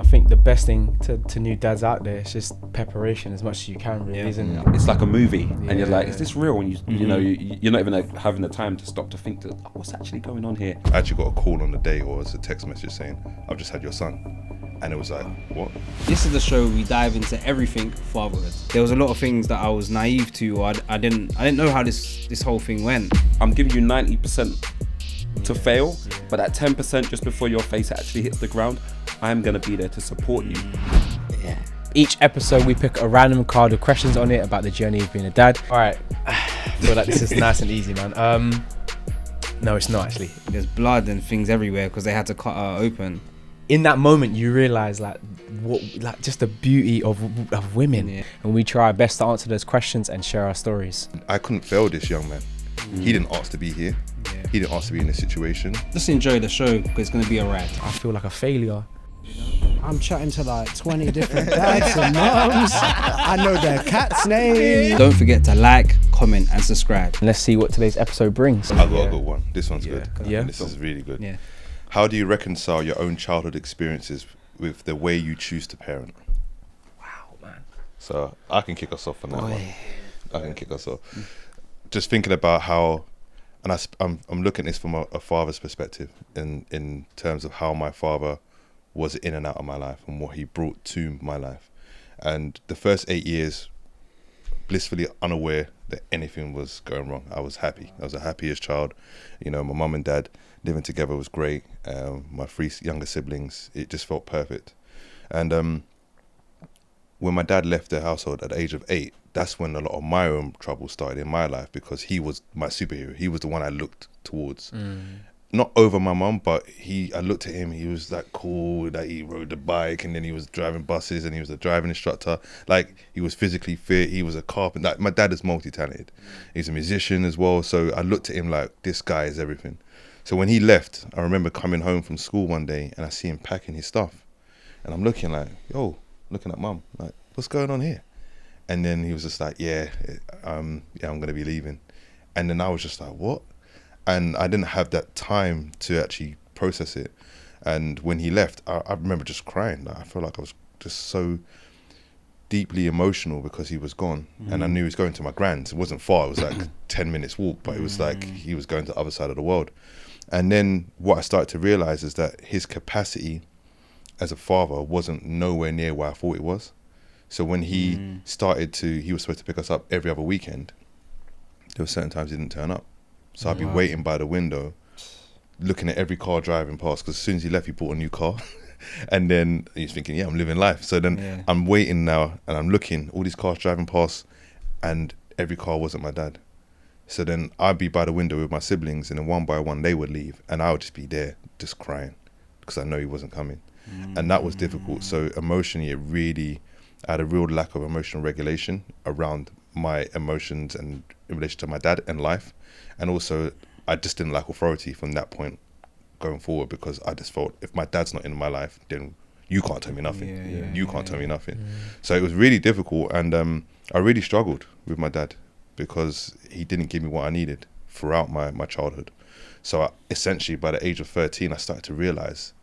think the best thing to new dads out there is just preparation as much as you can, really, isn't it? It's like a movie, and you're like, is this real? And you're not even having the time to stop to think, what's actually going on here? I actually got a call on the day, or it's a text message saying, I've just had your son. And it was like, what? This is the show where we dive into everything fatherhood. There was a lot of things that I was naive to, or I didn't know how this whole thing went. I'm giving you 90% to fail, but at 10% just before your face actually hits the ground, I'm gonna be there to support you. Yeah. Each episode we pick a random card with questions on it about the journey of being a dad. All right, I feel like this is nice and easy, man. No, it's not actually. There's blood and things everywhere because they had to cut her open. In that moment, you realise just the beauty of women, and we try our best to answer those questions and share our stories. I couldn't fail this young man. He didn't ask to be here. He didn't ask to be in this situation. Just enjoy the show because it's going to be a ride. I feel like a failure. I'm chatting to like 20 different dads and moms. I know their cat's name. Don't forget to like, comment and subscribe. Let's see what today's episode brings. I got a good one. This one's good. Yeah. This is really good. Yeah. How do you reconcile your own childhood experiences with the way you choose to parent? Wow, man. So I can kick us off on that one. I can kick us off. Just thinking about how, and I'm looking at this from a father's perspective in terms of how my father was in and out of my life and what he brought to my life. And the first 8 years, blissfully unaware that anything was going wrong. I was happy. I was the happiest child. You know, my mum and dad living together was great. My 3 younger siblings, it just felt perfect. And when my dad left the household at the age of 8, that's when a lot of my own trouble started in my life, because he was my superhero. He was the one I looked towards. Not over my mum, but I looked at him, he was like cool, that he rode the bike, and then he was driving buses, and he was a driving instructor. Like, he was physically fit, he was a carpenter. Like, my dad is multi-talented. He's a musician as well, so I looked at him like, this guy is everything. So when he left, I remember coming home from school one day, and I see him packing his stuff. And I'm looking like, looking at mum, like, what's going on here? And then he was just like, I'm gonna be leaving. And then I was just like, what? And I didn't have that time to actually process it. And when he left, I remember just crying. Like, I felt like I was just so deeply emotional because he was gone. And I knew he was going to my grand's. It wasn't far, it was like 10 minutes walk, but it was like he was going to the other side of the world. And then what I started to realize is that his capacity as a father wasn't nowhere near where I thought it was. So when he he was supposed to pick us up every other weekend, there were certain times he didn't turn up. So I'd be waiting by the window, looking at every car driving past, because as soon as he left, he bought a new car. And then he's thinking, I'm living life. So then I'm waiting now, and I'm looking, all these cars driving past, and every car wasn't my dad. So then I'd be by the window with my siblings, and then one by one they would leave, and I would just be there, just crying, because I know he wasn't coming. And that was difficult. So emotionally, I had a real lack of emotional regulation around my emotions and in relation to my dad and life. And also, I just didn't like authority from that point going forward, because I just felt, if my dad's not in my life, then you can't tell me nothing. You can't tell me nothing. So it was really difficult, and I really struggled with my dad because he didn't give me what I needed throughout my childhood. So essentially, by the age of 13, I started to realize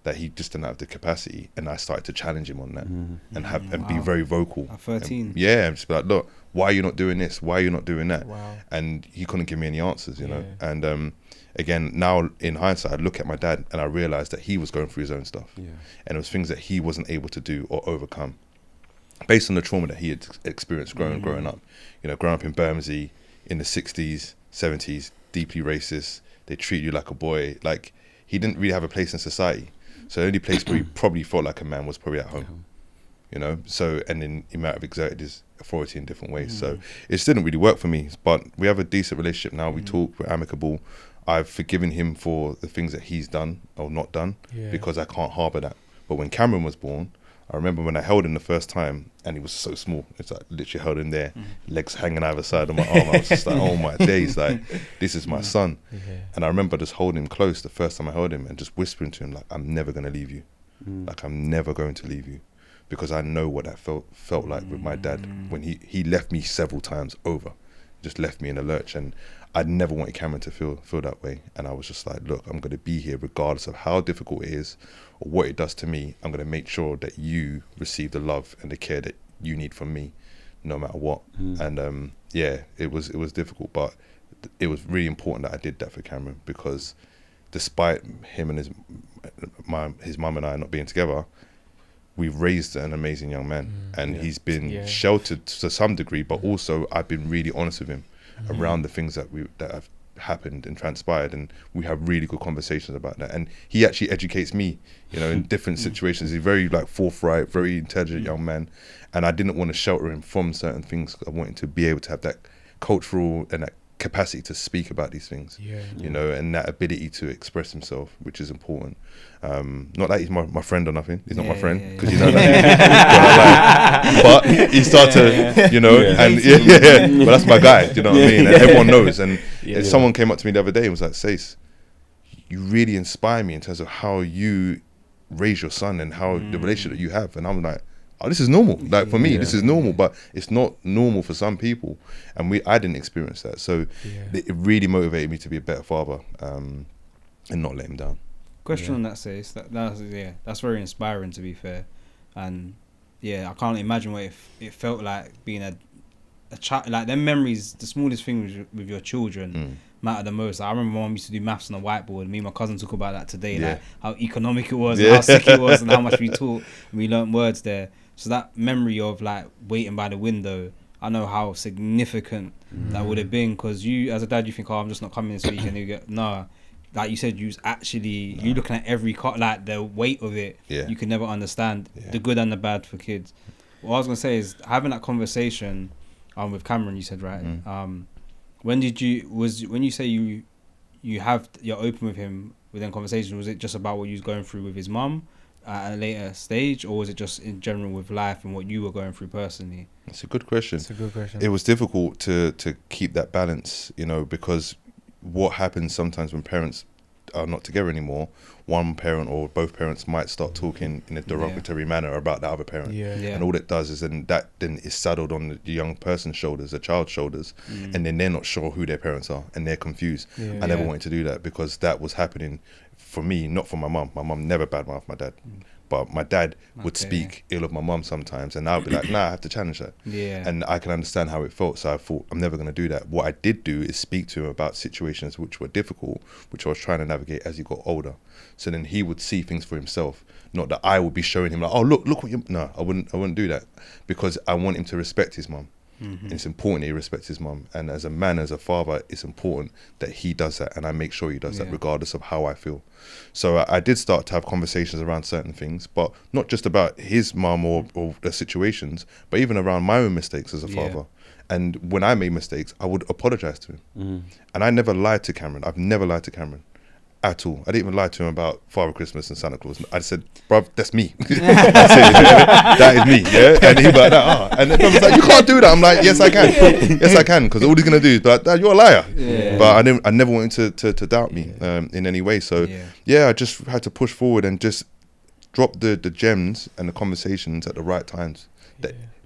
that he just didn't have the capacity, and I started to challenge him on that and be very vocal. At 13? And just be like, look, why are you not doing this? Why are you not doing that? Wow. And he couldn't give me any answers, you know. And again, now in hindsight, I look at my dad and I realized that he was going through his own stuff. And it was things that he wasn't able to do or overcome based on the trauma that he had experienced growing up. You know, growing up in Bermondsey in the 60s, 70s, deeply racist. They treat you like a boy. Like, he didn't really have a place in society. So the only place where he probably felt like a man was probably at home, you know. So, and then he might have exerted his authority in different ways. So it just didn't really work for me. But we have a decent relationship now. We talk, we're amicable. I've forgiven him for the things that he's done or not done because I can't harbour that. But when Cameron was born, I remember when I held him the first time, and he was so small. It's like literally held him there, legs hanging either side of my arm. I was just like, oh my days, like, this is my son. And I remember just holding him close the first time I held him and just whispering to him, like, I'm never going to leave you. Like, I'm never going to leave you. Because I know what that felt like with my dad when he left me several times over. just left me in a lurch. And I never wanted Cameron to feel that way. And I was just like, look, I'm going to be here regardless of how difficult it is or what it does to me. I'm going to make sure that you receive the love and the care that you need from me, no matter what. And it was difficult, but it was really important that I did that for Cameron, because despite him and his mum and I not being together, we've raised an amazing young man, and he's been sheltered to some degree, but also I've been really honest with him around the things that have happened and transpired, and we have really good conversations about that. And he actually educates me, in different situations. He's very forthright, very intelligent young man, and I didn't want to shelter him from certain things. I wanted to be able to have that cultural and that capacity to speak about these things, and that ability to express himself, which is important. Not that he's my friend or nothing. He's not my friend, because you know that. But he started to, but that's my guy. You know what I mean? And everyone knows. And someone came up to me the other day and was like, Sayce, you really inspire me in terms of how you raise your son and how the relationship that you have. And I'm like, oh, this is normal. Like for me, this is normal, but it's not normal for some people, and I didn't experience that. So it really motivated me to be a better father, and not let him down. Question on that, Sayce. That's very inspiring, to be fair, and I can't imagine what it felt like being a child. Like them memories, the smallest things with your children matter the most. I remember my mum used to do maths on a whiteboard. Me and my cousin talk about that today, like how economic it was, and how sick it was, and how much we taught and we learnt words there. So that memory of waiting by the window, I know how significant that would have been, because you, as a dad, you think, I'm just not coming this week, and you get, like you said, you're looking at every the weight of it. You can never understand the good and the bad for kids. What I was gonna say is having that conversation with Cameron, you said, right? When you say you're open with him within conversation, was it just about what you was going through with his mum at a later stage, or was it just in general with life and what you were going through personally? That's a good question. It was difficult to keep that balance, because what happens sometimes when parents are not together anymore, one parent or both parents might start talking in a derogatory manner about the other parent, and all it does is that is saddled on the young person's shoulders, the child's shoulders, and then they're not sure who their parents are, and they're confused. I never wanted to do that, because that was happening for me, not for my mum. My mum never badmouthed my dad, but my dad would speak ill of my mum sometimes, and I'd be like, nah, I have to challenge that. And I can understand how it felt, so I thought, I'm never going to do that. What I did do is speak to him about situations which were difficult, which I was trying to navigate as he got older. So then he would see things for himself, not that I would be showing him like, oh, look what you... No, I wouldn't do that, because I want him to respect his mum. And it's important that he respects his mum, and as a man, as a father, it's important that he does that, and I make sure he does that regardless of how I feel. So I did start to have conversations around certain things, but not just about his mum or the situations, but even around my own mistakes as a father. And when I made mistakes, I would apologize to him. And I never lied to Cameron. I've never lied to Cameron at all. I didn't even lie to him about Father Christmas and Santa Claus. I said, bruv, that's me. That's it. That is me, And he'd be like, and then brother's like, you can't do that. I'm like, yes, I can. Yes, I can, because all he's going to do is be like, you're a liar. But I never wanted to doubt me in any way. So, I just had to push forward and just drop the gems and the conversations at the right times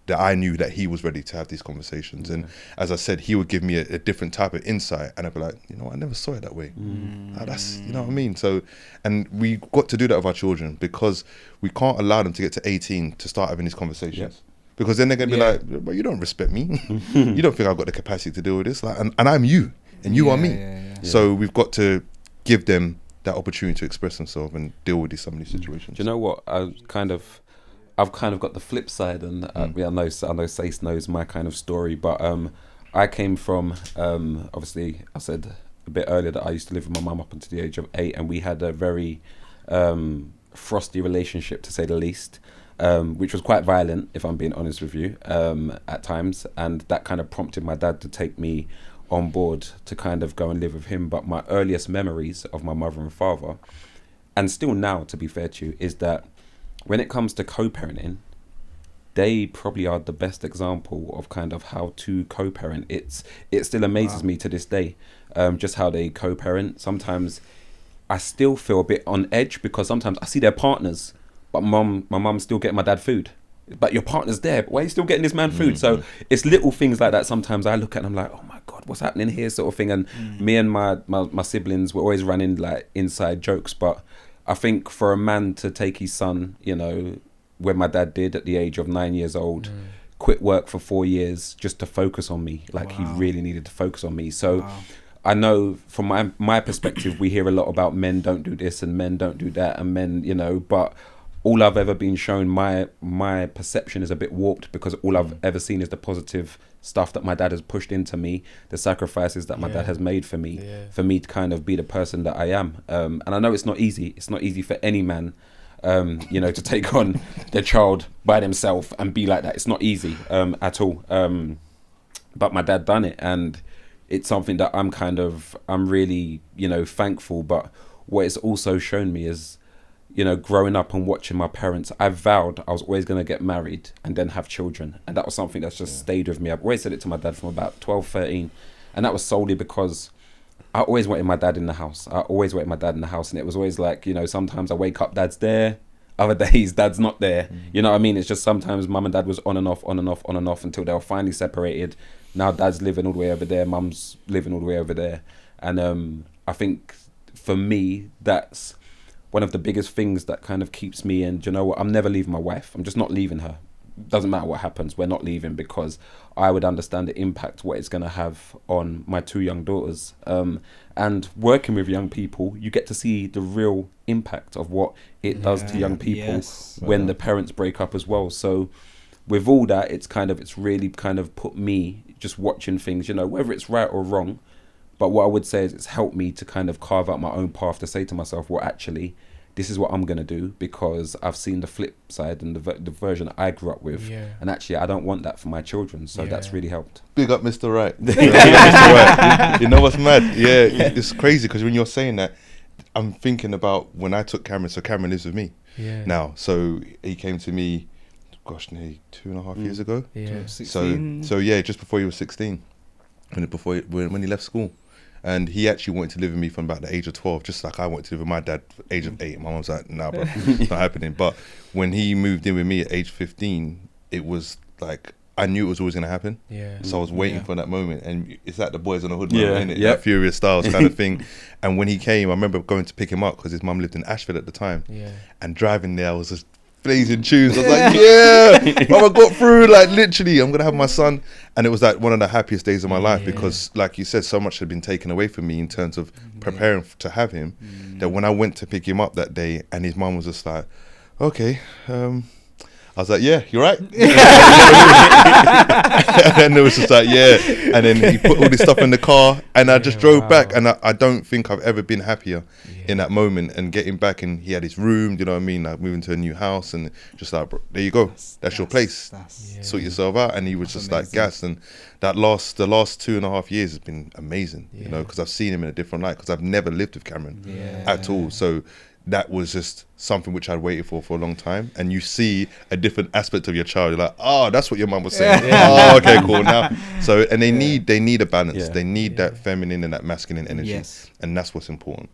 that I knew that he was ready to have these conversations. And as I said, he would give me a different type of insight, and I'd be like, I never saw it that way. That's, you know what I mean? So, and we got to do that with our children, because we can't allow them to get to 18 to start having these conversations. Because then they're going to be like, well, you don't respect me. You don't think I've got the capacity to deal with this. Like, and I'm you, and you are me. So we've got to give them that opportunity to express themselves and deal with some of these situations. Do you know what? I've kind of got the flip side, and I know Sayce knows my kind of story, but I came from, obviously, I said a bit earlier that I used to live with my mum up until the age of 8, and we had a very frosty relationship, to say the least, which was quite violent, if I'm being honest with you, at times, and that kind of prompted my dad to take me on board to kind of go and live with him. But my earliest memories of my mother and father, and still now, to be fair to you, is that when it comes to co-parenting, they probably are the best example of kind of how to co-parent. It still amazes me to this day, just how they co-parent. Sometimes I still feel a bit on edge, because sometimes I see their partners, but my mum still getting my dad food. but your partner's there. But why are you still getting this man food? So it's little things like that. Sometimes I look at and I'm like, oh my God, what's happening here, sort of thing. And me and my siblings were always running like inside jokes. But I think for a man to take his son, you know, when my dad did at the age of 9 years old, quit work for 4 years just to focus on me. Like he really needed to focus on me. So I know from my perspective, we hear a lot about men don't do this and men don't do that and men, you know, but all I've ever been shown, my perception is a bit warped, because all I've ever seen is the positive stuff that my dad has pushed into me, the sacrifices that my dad has made for me to kind of be the person that I am. And I know it's not easy. It's not easy for any man, you know, to take on their child by themselves and be like that. It's not easy at all. But my dad done it, and it's something that I'm really, you know, thankful. But what it's also shown me is, you know, growing up and watching my parents, I vowed I was always going to get married and then have children. And that was something that's just stayed with me. I've always said it to my dad from about 12, 13. And that was solely because I always wanted my dad in the house. And it was always like, you know, sometimes I wake up, dad's there. Other days, dad's not there. You know what I mean? It's just sometimes mum and dad was on and off until they were finally separated. Now dad's living all the way over there. Mum's living all the way over there. And I think for me, that's one of the biggest things that kind of keeps me in. Do you know what? I'm never leaving my wife. I'm just not leaving her. Doesn't matter what happens, we're not leaving, because I would understand the impact what it's going to have on my 2 young daughters. And working with young people, you get to see the real impact of what it does to young people when the parents break up as well. So with all that, it's really kind of put me just watching things, you know, whether it's right or wrong. But what I would say is it's helped me to kind of carve out my own path, to say to myself, well, actually, this is what I'm going to do, because I've seen the flip side and the version I grew up with. And actually, I don't want that for my children. So that's really helped. Big up Mr. Wright. Mr. Wright. You know what's mad? Yeah, it's crazy, because when you're saying that, I'm thinking about when I took Cameron. So Cameron lives with me now. So he came to me, gosh, nearly 2.5 years ago. So yeah, just before he was 16, when he left school. And he actually wanted to live with me from about the age of 12, just like I wanted to live with my dad at the age of 8. My mum was like, nah, bro, it's not happening. But when he moved in with me at age 15, it was like, I knew it was always going to happen. So I was waiting for that moment. And it's like the Boys on the Hood moment, innit? That Furious Styles kind of thing. And when he came, I remember going to pick him up because his mum lived in Ashford at the time. And driving there, I was just blazing tunes. I was like, yeah, I got through, like literally, I'm gonna have my son. And it was like one of the happiest days of my life, because like you said, so much had been taken away from me in terms of preparing to have him, that when I went to pick him up that day and his mum was just like, okay, I was like, yeah, you're right. And it was just like, yeah. And then he put all this stuff in the car, and I just drove back. And I don't think I've ever been happier in that moment. And getting back, and he had his room, you know what I mean? Like moving to a new house, and just like, bro, there you go. That's your place. Sort yourself out. And he was just amazing. Like gas. And the last 2.5 years has been amazing, you know, because I've seen him in a different light, because I've never lived with Cameron at all. So that was just something which I'd waited for a long time. And you see a different aspect of your child. You're like, oh, that's what your mum was saying. Oh, okay, cool. Now, so, and they need a balance. They need that feminine and that masculine energy, and that's what's important.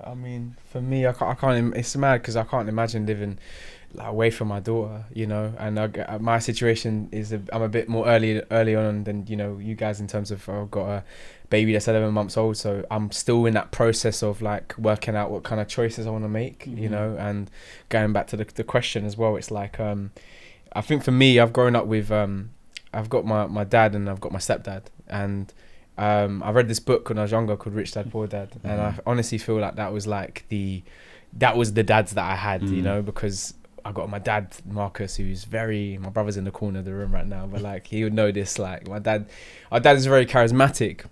I mean, for me, I can't. It's mad because I can't imagine living like away from my daughter, you know. And my situation is I'm a bit more early on than, you know, you guys, in terms of I've got a baby that's 11 months old, so I'm still in that process of like working out what kind of choices I want to make, you know. And going back to the question as well, it's like I think for me, I've grown up with I've got my dad and I've got my stepdad, and I read this book when I was younger called Rich Dad Poor Dad, and I honestly feel like that was the dads that I had, you know, because I got my dad Marcus, who's my brother's in the corner of the room right now, but like he would know this, like our dad is very charismatic.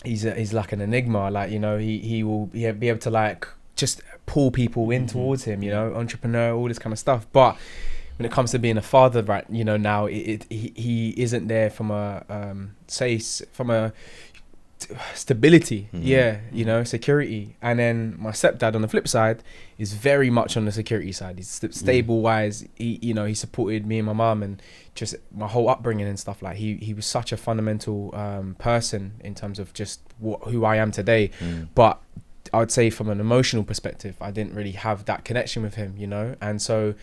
He's like an enigma, like, you know, he will be able to like just pull people in towards him, you know, entrepreneur, all this kind of stuff. But when it comes to being a father, right, you know, now he isn't there from a Sayce, from a stability, you know, security. And then my stepdad on the flip side is very much on the security side. He's stable wise. He supported me and my mum and just my whole upbringing and stuff. Like he was such a fundamental person in terms of just who I am today. But I would say from an emotional perspective, I didn't really have that connection with him, you know. And so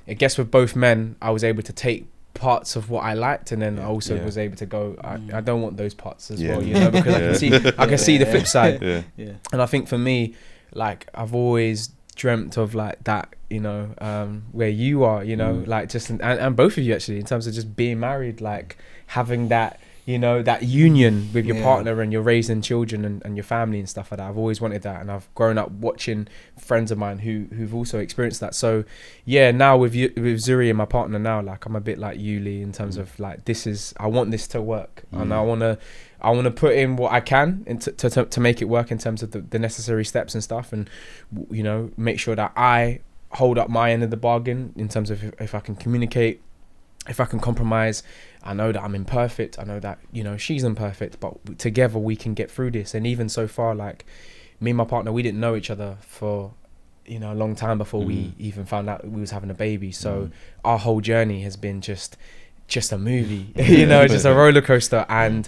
I guess with both men, I was able to take parts of what I liked, and then I also was able to go, I don't want those parts as well, you know, because I can see the flip side. And I think for me, like, I've always dreamt of like that, you know, where you are, you know, like just and both of you actually, in terms of just being married, like having that, you know, that union with your partner, and you're raising children and your family and stuff like that. I've always wanted that, and I've grown up watching friends of mine who've also experienced that. So yeah, now with Zuri and my partner now, like I'm a bit like you, Lee, in terms of like, I want this to work, and I want to put in what I can to make it work in terms of the necessary steps and stuff, and you know, make sure that I hold up my end of the bargain in terms of if I can communicate, if I can compromise. I know that I'm imperfect. I know that, you know, she's imperfect, but together we can get through this. And even so far, like me and my partner, we didn't know each other for, you know, a long time before we even found out we was having a baby. So our whole journey has been just a movie, you know, just a roller coaster. And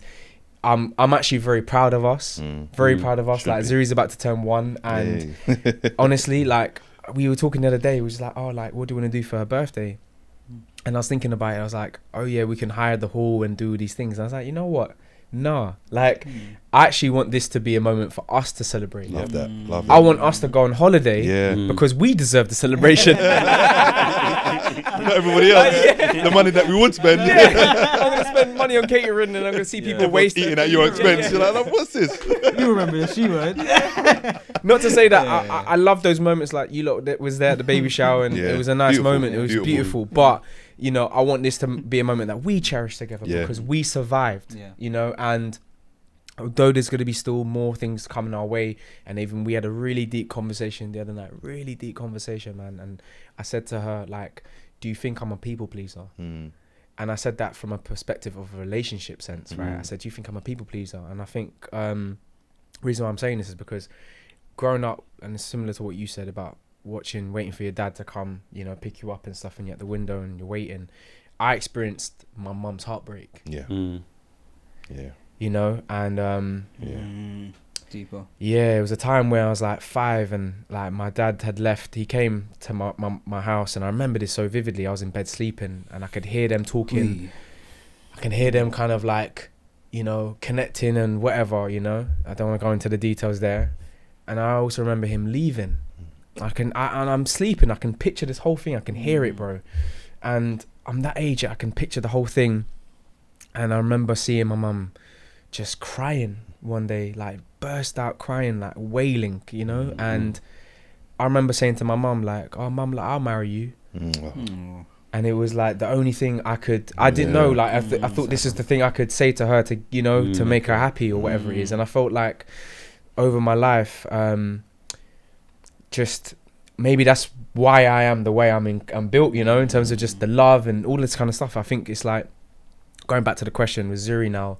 I'm actually very proud of us, very proud of us. Like Zuri's about to turn 1, and honestly, like we were talking the other day, we was like, oh, like what do you want to do for her birthday? And I was thinking about it. I was like, oh yeah, we can hire the hall and do these things. And I was like, you know what? Nah, like I actually want this to be a moment for us to celebrate. Love that. Love that. I want us to go on holiday because we deserve the celebration. Not everybody else. The money that we would spend. I'm gonna spend money on catering, and I'm gonna see people waste eating at your expense. You're like, what's this? You remember the she word. Not to say that I love those moments, like you lot that was there at the baby shower, and it was a nice moment. It was beautiful. But you know, I want this to be a moment that we cherish together because we survived. You know, and although there's going to be still more things coming our way, and even we had a really deep conversation the other night, really deep conversation, man. And I said to her, like, do you think I'm a people pleaser? And I said that from a perspective of a relationship sense, right? I said, do you think I'm a people pleaser? And I think reason why I'm saying this is because growing up, and it's similar to what you said about waiting for your dad to come, you know, pick you up and stuff, and you're at the window and you're waiting. I experienced my mum's heartbreak. You know, and deeper. Yeah, it was a time where I was like 5, and like my dad had left. He came to my house, and I remember this so vividly. I was in bed sleeping, and I could hear them talking. I can hear them kind of like, you know, connecting and whatever, you know. I don't want to go into the details there. And I also remember him leaving. And I'm sleeping. I can picture this whole thing. I can hear it, bro. And I'm that age. I can picture the whole thing. And I remember seeing my mum just crying one day, like burst out crying, like wailing, you know. And I remember saying to my mum, like, oh mum, like I'll marry you. And it was like the only thing I didn't know, like I thought this is the thing I could say to her to, you know, to make her happy or whatever it is. And I felt like over my life, just maybe that's why I am the way I'm built, you know, in terms of just the love and all this kind of stuff. I think it's like going back to the question with Zuri now,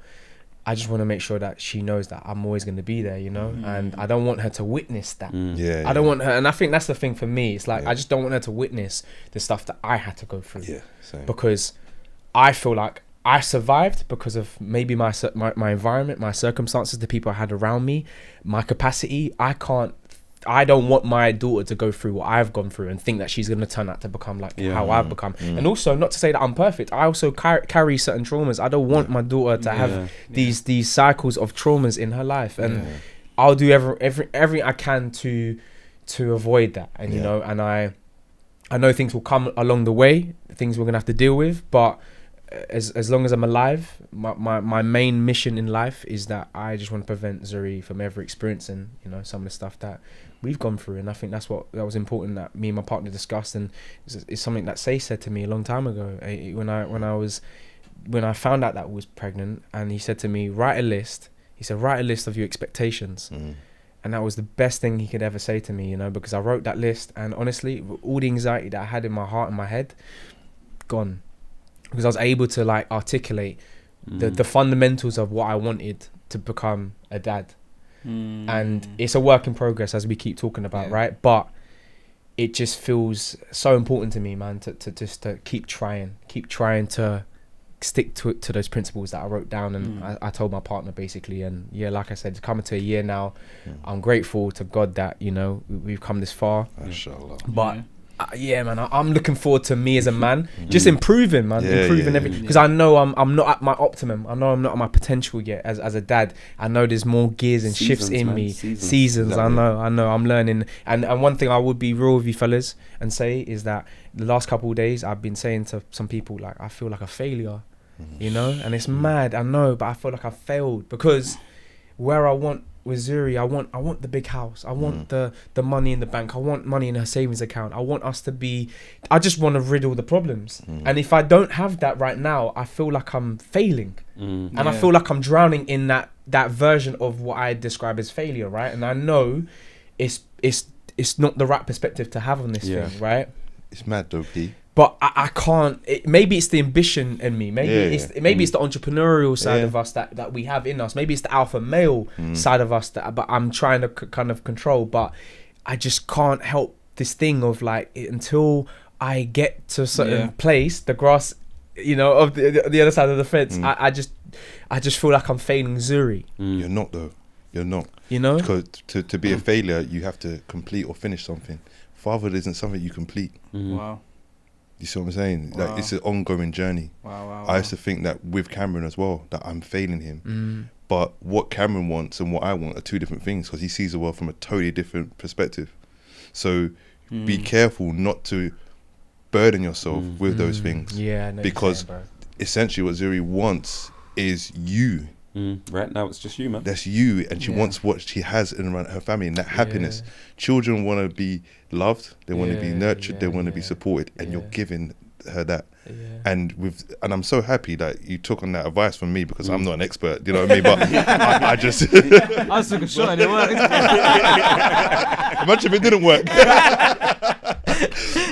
I just want to make sure that she knows that I'm always going to be there, you know, and I don't want her to witness that. I don't want her, and I think that's the thing for me. It's like I just don't want her to witness the stuff that I had to go through, because I feel like I survived because of maybe my environment, my circumstances, the people I had around me, my capacity. I don't want my daughter to go through what I've gone through and think that she's going to turn out to become like how I've become. And also, not to say that I'm perfect, I also carry certain traumas. I don't want my daughter to have these cycles of traumas in her life, and I'll do everything I can to avoid that. And you know, and I know things will come along the way, things we're going to have to deal with, but as long as I'm alive, my main mission in life is that I just want to prevent Zuri from ever experiencing, you know, some of the stuff that we've gone through. And I think that was important that me and my partner discussed, and it's something that Sayce said to me a long time ago when I found out that I was pregnant, and he said to me, write a list of your expectations. And that was the best thing he could ever say to me, you know, because I wrote that list, and honestly, all the anxiety that I had in my heart and my head, gone. Because I was able to like articulate the fundamentals of what I wanted to become a dad. And it's a work in progress, as we keep talking about, right? But it just feels so important to me, man, to just to keep trying to stick to those principles that I wrote down, and I told my partner basically. And yeah, like I said, it's coming to a year now. I'm grateful to God that, you know, we've come this far. Inshallah. But yeah, man, I'm looking forward to me as a man, just improving, man, improving everything. Because I know I'm not at my optimum. I know I'm not at my potential yet as a dad. I know there's more gears and shifts in man. me. Seasons. Exactly. I know. I'm learning. And one thing I would be real with you fellas and say is that the last couple of days I've been saying to some people, like, I feel like a failure, you know, and it's mad. I know, but I feel like I failed because where I want with Zuri, I want the big house. I want the money in the bank. I want money in her savings account. I want us to be. I just want to rid all the problems. And if I don't have that right now, I feel like I'm failing, and I feel like I'm drowning in that version of what I describe as failure, right? And I know it's not the right perspective to have on this thing, right? It's mad though, P. But I can't. Maybe it's the ambition in me. Maybe it's the entrepreneurial side of us that we have in us. Maybe it's the alpha male side of us but I'm trying to kind of control. But I just can't help this thing of like until I get to a certain place, the grass, you know, of the other side of the fence. I just feel like I'm failing Zuri. You're not though. You're not. You know, because to be a failure, you have to complete or finish something. Fatherhood isn't something you complete. Wow. You see what I'm saying? Like, it's an ongoing journey. Wow. I used to think that with Cameron as well, that I'm failing him. But what Cameron wants and what I want are two different things, because he sees the world from a totally different perspective. So be careful not to burden yourself with those things. Yeah, I know because essentially what Zuri wants is you. Right now it's just you, man. That's you, and she wants what she has in her family, and that happiness. Children want to be loved, they want to be nurtured, they want to be supported, and you're giving her that. And I'm so happy that you took on that advice from me, because I'm not an expert, you know what I mean? But I just I took a shot and it worked. Much of it didn't work.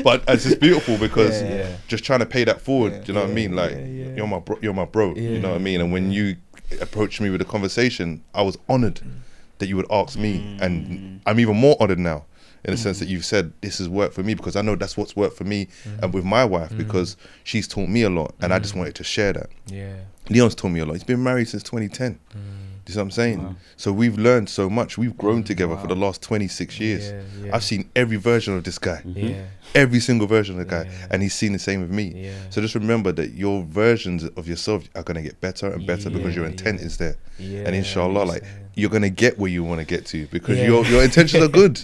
But it's just beautiful because just trying to pay that forward, you know what I mean? Like you're my bro, you know what I mean? And when you approached me with a conversation, I was honoured that you would ask me, and I'm even more honoured now in the sense that you've said this has worked for me, because I know that's what's worked for me and with my wife, because she's taught me a lot, and I just wanted to share that. Leon's taught me a lot. He's been married since 2010. You see what I'm saying? Wow. So we've learned so much. We've grown together for the last 26 years. I've seen every version of this guy. Every single version of the guy. And he's seen the same with me. So just remember that your versions of yourself are going to get better and better because your intent is there. And inshallah, like, you're going to get where you want to get to, because your intentions are good.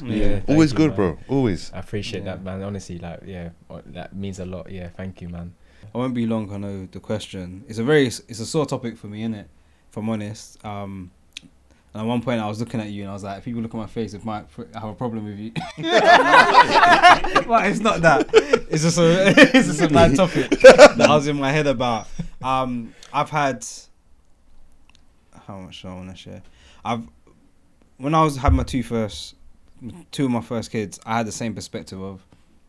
Always you, good, man. Bro. Always. I appreciate that, man. Honestly, like, that means a lot. Yeah, thank you, man. I won't be long. I know the question. It's a sore topic for me, innit? If I'm honest. And at one point I was looking at you and I was like, if people look at my face, it might have a problem with you. But it's not that. It's just a mad topic that I was in my head about. I've had, how much do I want to share? When I had my two of my first kids, I had the same perspective of,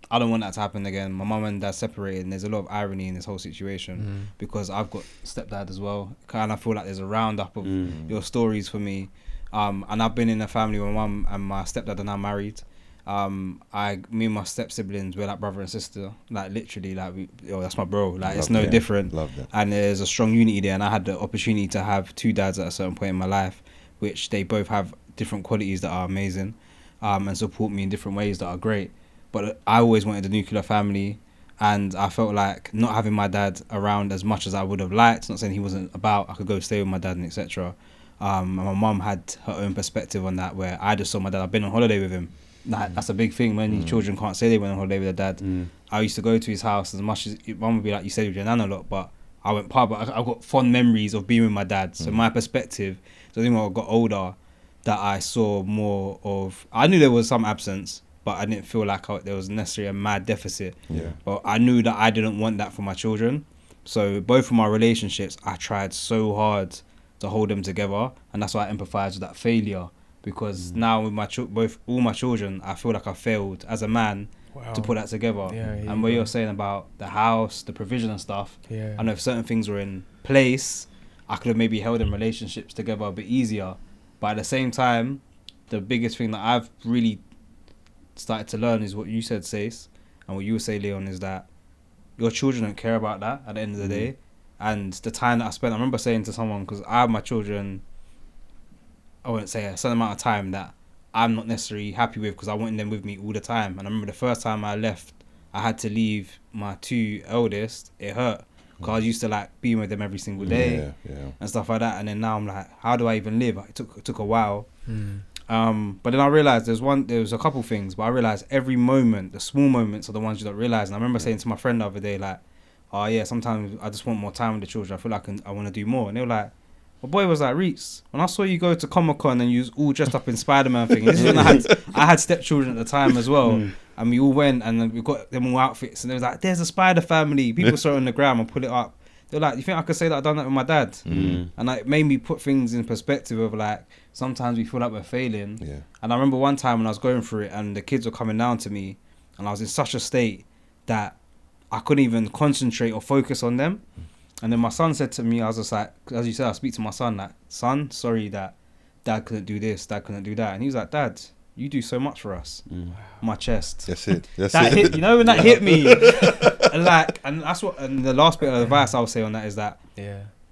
I don't want that to happen again. My mum and dad separated, and there's a lot of irony in this whole situation because I've got stepdad as well. Kind of feel like there's a roundup of your stories for me. And I've been in a family where my mum and my stepdad are now married. Me and my step siblings, we're like brother and sister. Like literally, like that's my bro. Like Love it's no different. Love that. And there's a strong unity there. And I had the opportunity to have two dads at a certain point in my life, which they both have different qualities that are amazing, and support me in different ways that are great. But I always wanted a nuclear family, and I felt like not having my dad around as much as I would have liked, not saying he wasn't about, I could go stay with my dad and etc. And my mum had her own perspective on that, where I just saw my dad, I've been on holiday with him. That's a big thing. Many children can't say they went on holiday with their dad. I used to go to his house as much as, mum would be like, you stayed with your nan a lot, but I went pub, but I've got fond memories of being with my dad. So my perspective, so I think when I got older, that I saw more of, I knew there was some absence, but I didn't feel like there was necessarily a mad deficit. But I knew that I didn't want that for my children. So both of my relationships, I tried so hard to hold them together, and that's why I empathise with that failure. Because now with all my children, I feel like I failed as a man to put that together. And what you're saying about the house, the provision and stuff, I know if certain things were in place, I could have maybe held them relationships together a bit easier. But at the same time, the biggest thing that I've really started to learn is what you said, Sayce, and what you say, Leon, is that your children don't care about that at the end of the day. and the time that I spent. I remember saying to someone, because I have my children, I wouldn't say a certain amount of time that I'm not necessarily happy with, because I wanted them with me all the time. And I remember the first time I left, I had to leave my 2 eldest. It hurt, because I was used to like being with them every single day and stuff like that. And then now I'm like, how do I even live? It took a while. But then I realized there was a couple things, but I realized every moment, the small moments are the ones you don't realize. And I remember saying to my friend the other day, like, oh yeah, sometimes I just want more time with the children. I feel like I want to do more. And they were like, my boy was like, Reese, when I saw you go to Comic-Con and you was all dressed up in Spider-Man thing, this is when I had stepchildren at the time as well. And we all went and then we got them all outfits, and they was like, there's a Spider family. People saw it on the ground and put it up. They're like, you think I could say that I've done that with my dad? And like, it made me put things in perspective of like, sometimes we feel like we're failing. And I remember one time when I was going through it and the kids were coming down to me, and I was in such a state that I couldn't even concentrate or focus on them. And then my son said to me, I was just like, as you said, I speak to my son like, son, sorry that dad couldn't do this, dad couldn't do that. And he was like, Dad, you do so much for us. My chest. That's it. That hit, you know, when that hit me, and that's what. And the last bit of advice I'll say on that is that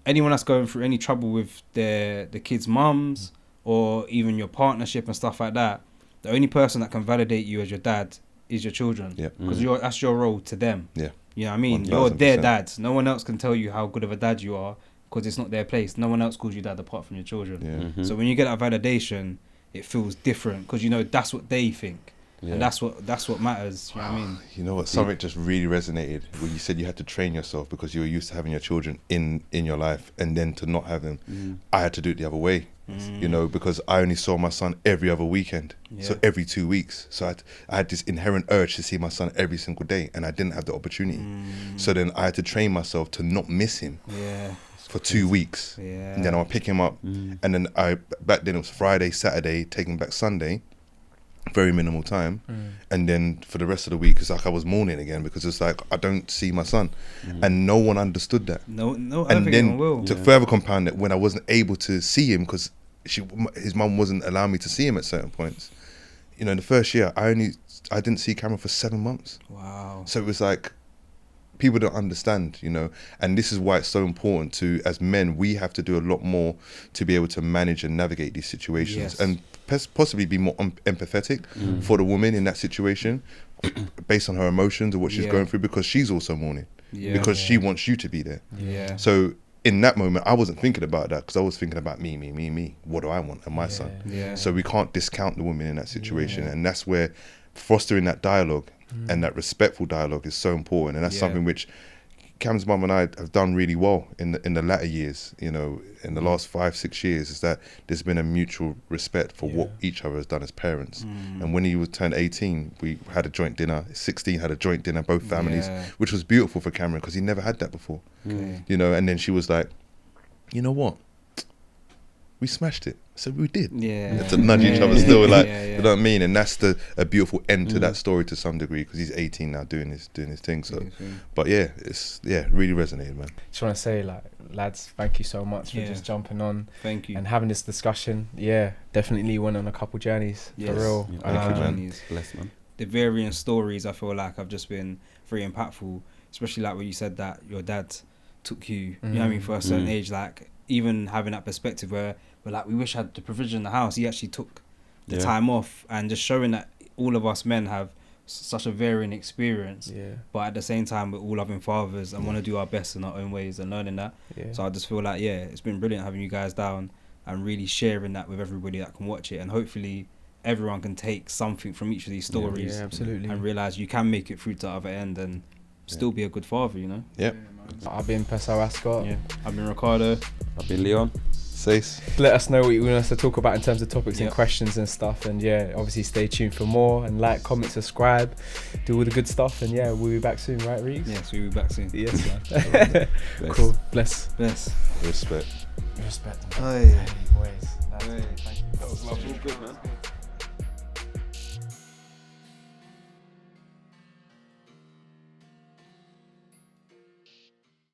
anyone that's going through any trouble with the kids' mums or even your partnership and stuff like that, the only person that can validate you as your dad is your children. Because that's your role to them. You know what I mean? 1,000%. You're their dad. No one else can tell you how good of a dad you are, because it's not their place. No one else calls you dad apart from your children. So when you get that validation, it feels different, because you know that's what they think. And that's what matters. You know what I mean? You know what? Something just really resonated when you said you had to train yourself because you were used to having your children in your life, and then to not have them. I had to do it the other way. You know, because I only saw my son every other weekend, so every 2 weeks. So I had this inherent urge to see my son every single day, and I didn't have the opportunity. So then I had to train myself to not miss him for 2 weeks. And then I'll pick him up, and then back then it was Friday, Saturday, taking back Sunday, very minimal time, and then for the rest of the week it's like I was mourning again, because it's like I don't see my son, and no one understood that. No, I don't and think then anyone will. to further compound it, when I wasn't able to see him because his mum wasn't allowing me to see him at certain points, you know, in the first year I didn't see Cameron for 7 months. Wow. So it was like, people don't understand, you know, and this is why it's so important to, as men, we have to do a lot more to be able to manage and navigate these situations, and possibly be more empathetic for the woman in that situation, based on her emotions or what she's going through, because she's also mourning, because she wants you to be there. So in that moment, I wasn't thinking about that, because I was thinking about me. What do I want and my son? So we can't discount the woman in that situation, and that's where fostering that dialogue and that respectful dialogue is so important, and that's something which Cam's mum and I have done really well in the latter years. You know, in the last 5-6 years, is that there's been a mutual respect for what each other has done as parents. And when he was turned 18, we had a joint dinner. 16 had a joint dinner, both families, which was beautiful for Cameron, because he never had that before. You know, and then she was like, you know what? We smashed it. So we did. To nudge each other still, like, you know what I mean? And that's a beautiful end to that story to some degree, because he's 18 now doing his thing. So, but it's really resonated, man. Just want to say, like, lads, thank you so much for just jumping on. Thank you. And having this discussion. Definitely went on a couple journeys, for real. Thank you, man. Bless, man. The varying stories, I feel like, have just been very impactful, especially like when you said that your dad took you, you know what I mean, for a certain age, like, even having that perspective where we're like, we wish I had the provision in the house. He actually took the time off, and just showing that all of us men have such a varying experience, but at the same time we're all loving fathers and want to do our best in our own ways, and learning that. So I just feel like, it's been brilliant having you guys down and really sharing that with everybody that can watch it, and hopefully everyone can take something from each of these stories, absolutely, and realize you can make it through to the other end and still be a good father, you know. I've been Percelle Ascott. I've been Ricardo. I've been Leon. Sayce. Let us know what you want us to talk about in terms of topics and questions and stuff, and obviously stay tuned for more, and like, comment, subscribe, do all the good stuff, and we'll be back soon, right, Reese? Yes, we'll be back soon. Yes, man. Cool. Bless. Respect. Respect. Aye. Boys. Thank you. That was lovely. Good, man.